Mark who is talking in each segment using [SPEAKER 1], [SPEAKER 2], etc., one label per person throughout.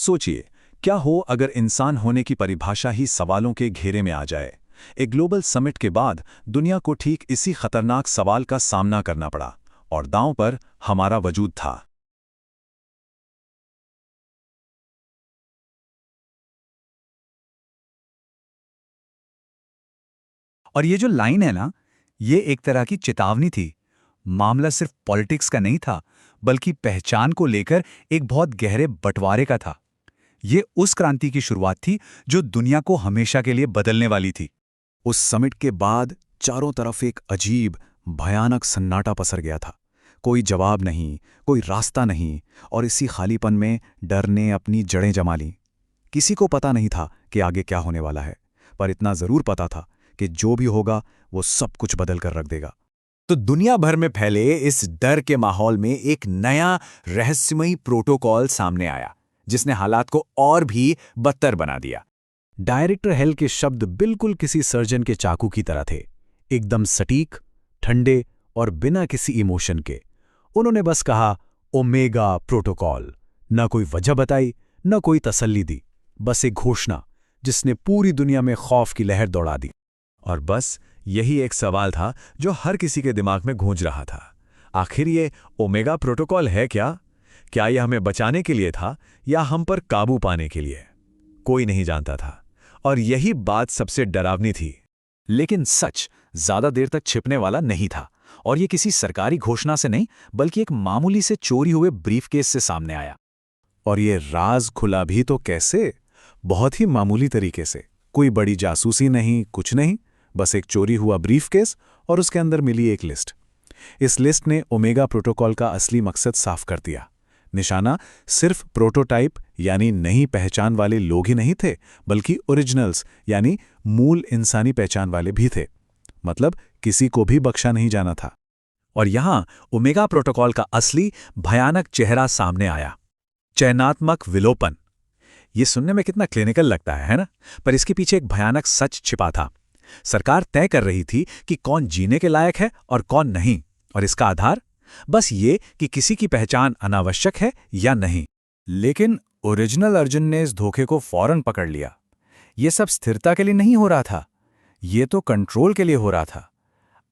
[SPEAKER 1] सोचिए, क्या हो अगर इंसान होने की परिभाषा ही सवालों के घेरे में आ जाए। एक ग्लोबल समिट के बाद दुनिया को ठीक इसी खतरनाक सवाल का सामना करना पड़ा, और दांव पर हमारा वजूद था।
[SPEAKER 2] और ये जो लाइन है ना, ये एक तरह की चेतावनी थी। मामला सिर्फ पॉलिटिक्स का नहीं था, बल्कि पहचान को लेकर एक बहुत गहरे बंटवारे का था। ये उस क्रांति की शुरुआत थी जो दुनिया को हमेशा के लिए बदलने वाली थी।
[SPEAKER 1] उस समिट के बाद चारों तरफ एक अजीब, भयानक सन्नाटा पसर गया था। कोई जवाब नहीं, कोई रास्ता नहीं, और इसी खालीपन में डर ने अपनी जड़ें जमा लीं। किसी को पता नहीं था कि आगे क्या होने वाला है, पर इतना जरूर पता था कि जो भी होगा वो सब कुछ बदल कर रख देगा।
[SPEAKER 3] तो दुनिया भर में फैले इस डर के माहौल में एक नया रहस्यमयी प्रोटोकॉल सामने आया, जिसने हालात को और भी बदतर बना दिया। डायरेक्टर हेल के शब्द बिल्कुल किसी सर्जन के चाकू की तरह थे, एकदम सटीक, ठंडे और बिना किसी इमोशन के। उन्होंने बस कहा, ओमेगा प्रोटोकॉल। न कोई वजह बताई, न कोई तसल्ली दी, बस एक घोषणा जिसने पूरी दुनिया में खौफ की लहर दौड़ा दी।
[SPEAKER 1] और बस यही एक सवाल था जो हर किसी के दिमाग में गूंज रहा था। आखिर ये ओमेगा प्रोटोकॉल है क्या? क्या यह हमें बचाने के लिए था या हम पर काबू पाने के लिए? कोई नहीं जानता था, और यही बात सबसे डरावनी थी।
[SPEAKER 3] लेकिन सच ज्यादा देर तक छिपने वाला नहीं था, और ये किसी सरकारी घोषणा से नहीं, बल्कि एक मामूली से चोरी हुए ब्रीफकेस से सामने आया।
[SPEAKER 1] और ये राज खुला भी तो कैसे? बहुत ही मामूली तरीके से। कोई बड़ी जासूसी नहीं, कुछ नहीं, बस एक चोरी हुआ ब्रीफकेस और उसके अंदर मिली एक लिस्ट। इस लिस्ट ने ओमेगा प्रोटोकॉल का असली मकसद साफ कर दिया। निशाना सिर्फ प्रोटोटाइप यानी नई पहचान वाले लोग ही नहीं थे, बल्कि ओरिजिनल्स यानी मूल इंसानी पहचान वाले भी थे। मतलब किसी को भी बख्शा नहीं जाना था।
[SPEAKER 3] और यहां ओमेगा प्रोटोकॉल का असली भयानक चेहरा सामने आया, चयनात्मक विलोपन। ये सुनने में कितना क्लिनिकल लगता है ना? पर इसके पीछे एक भयानक सच छिपा था। सरकार तय कर रही थी कि कौन जीने के लायक है और कौन नहीं, और इसका आधार बस ये कि किसी की पहचान अनावश्यक है या नहीं। लेकिन ओरिजिनल अर्जुन ने इस धोखे को फौरन पकड़ लिया। ये सब स्थिरता के लिए नहीं हो रहा था, ये तो कंट्रोल के लिए हो रहा था।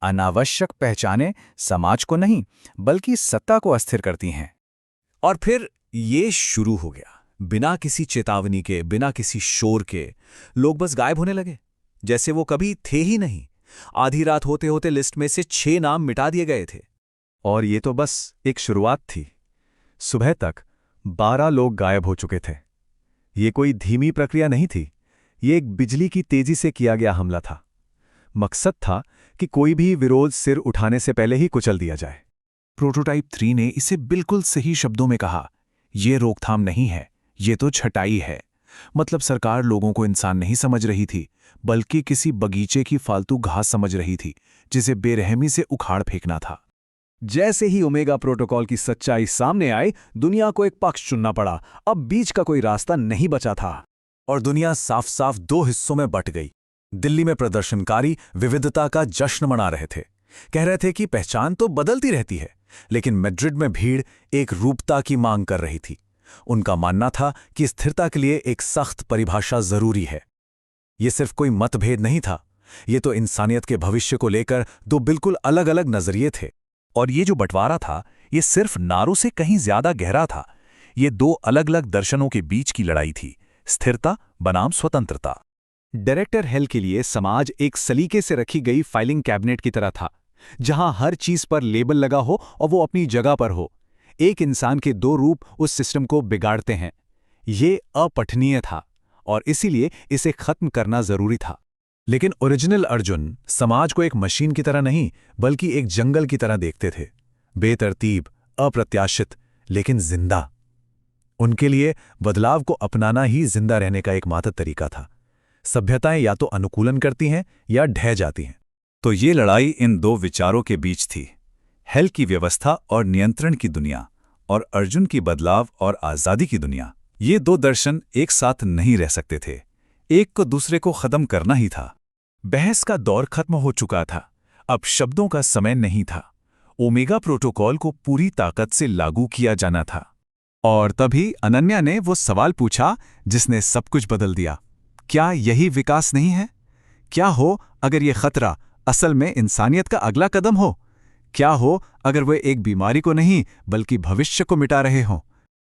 [SPEAKER 3] अनावश्यक पहचानें समाज को नहीं, बल्कि सत्ता को अस्थिर करती हैं।
[SPEAKER 1] और फिर ये शुरू हो गया। बिना किसी चेतावनी के, बिना किसी शोर के लोग बस गायब होने लगे, जैसे वो कभी थे ही नहीं। आधी रात होते होते लिस्ट में से 6 नाम मिटा दिए गए थे।
[SPEAKER 2] और ये तो बस एक शुरुआत थी। सुबह तक 12 लोग गायब हो चुके थे। ये कोई धीमी प्रक्रिया नहीं थी, ये एक बिजली की तेजी से किया गया हमला था। मकसद था कि कोई भी विरोध सिर उठाने से पहले ही कुचल दिया जाए।
[SPEAKER 3] प्रोटोटाइप 3 ने इसे बिल्कुल सही शब्दों में कहा, ये रोकथाम नहीं है, ये तो छटाई है। मतलब सरकार लोगों को इंसान नहीं समझ रही थी, बल्कि किसी बगीचे की फालतू घास समझ रही थी, जिसे बेरहमी से उखाड़ फेंकना था।
[SPEAKER 1] जैसे ही ओमेगा प्रोटोकॉल की सच्चाई सामने आई, दुनिया को एक पक्ष चुनना पड़ा। अब बीच का कोई रास्ता नहीं बचा था, और दुनिया साफ साफ 2 हिस्सों में बंट गई। दिल्ली में प्रदर्शनकारी विविधता का जश्न मना रहे थे, कह रहे थे कि पहचान तो बदलती रहती है, लेकिन मैड्रिड में भीड़ एक रूपता की मांग कर रही थी। उनका मानना था कि स्थिरता के लिए एक सख्त परिभाषा जरूरी है। यह सिर्फ कोई मतभेद नहीं था, यह तो इंसानियत के भविष्य को लेकर 2 बिल्कुल अलग अलग नजरिए थे।
[SPEAKER 2] और ये जो बंटवारा था, ये सिर्फ नारों से कहीं ज्यादा गहरा था। ये 2 अलग अलग दर्शनों के बीच की लड़ाई थी, स्थिरता बनाम स्वतंत्रता।
[SPEAKER 3] डायरेक्टर हेल के लिए समाज एक सलीके से रखी गई फाइलिंग कैबिनेट की तरह था, जहां हर चीज पर लेबल लगा हो और वो अपनी जगह पर हो। एक इंसान के 2 रूप उस सिस्टम को बिगाड़ते हैं। ये अपठनीय था, और इसीलिए इसे खत्म करना जरूरी था।
[SPEAKER 1] लेकिन ओरिजिनल अर्जुन समाज को एक मशीन की तरह नहीं, बल्कि एक जंगल की तरह देखते थे। बेतरतीब, अप्रत्याशित, लेकिन जिंदा। उनके लिए बदलाव को अपनाना ही जिंदा रहने का एकमात्र तरीका था। सभ्यताएं या तो अनुकूलन करती हैं या ढह जाती हैं।
[SPEAKER 2] तो ये लड़ाई इन 2 विचारों के बीच थी, हेल की व्यवस्था और नियंत्रण की दुनिया, और अर्जुन की बदलाव और आज़ादी की दुनिया। ये 2 दर्शन एक साथ नहीं रह सकते थे, एक को दूसरे को खत्म करना ही था।
[SPEAKER 3] बहस का दौर खत्म हो चुका था, अब शब्दों का समय नहीं था। ओमेगा प्रोटोकॉल को पूरी ताकत से लागू किया जाना था।
[SPEAKER 1] और तभी अनन्या ने वो सवाल पूछा जिसने सब कुछ बदल दिया। क्या यही विकास नहीं है? क्या हो अगर ये खतरा असल में इंसानियत का अगला कदम हो? क्या हो अगर वे एक बीमारी को नहीं बल्कि भविष्य को मिटा रहे हों?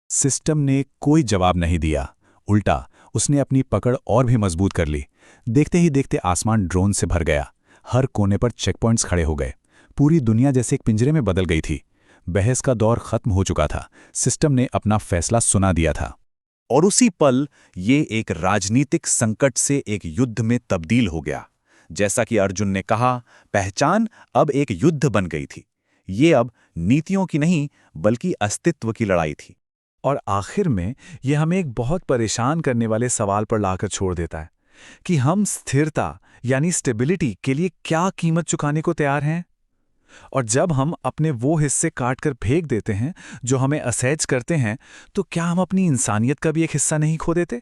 [SPEAKER 3] सिस्टम ने कोई जवाब नहीं दिया। उल्टा उसने अपनी पकड़ और भी मजबूत कर ली। देखते ही देखते आसमान ड्रोन से भर गया। हर कोने पर चेकपॉइंट्स खड़े हो गए। पूरी दुनिया जैसे एक पिंजरे में बदल गई थी। बहस का दौर खत्म हो चुका था। सिस्टम ने अपना फैसला सुना दिया था। और उसी पल ये एक राजनीतिक संकट से एक युद्ध में तब्दील हो गया। जैसा कि अर्जुन ने कहा, पहचान अब एक युद्ध बन गई थी। ये अब नीतियों की नहीं बल्कि अस्तित्व की लड़ाई थी। और आखिर में यह हमें एक बहुत परेशान करने वाले सवाल पर लाकर छोड़ देता है कि हम स्थिरता यानी स्टेबिलिटी के लिए क्या कीमत चुकाने को तैयार हैं? और जब हम अपने वो हिस्से काट कर फेंक देते हैं जो हमें असहज करते हैं, तो क्या हम अपनी इंसानियत का भी एक हिस्सा नहीं खो देते?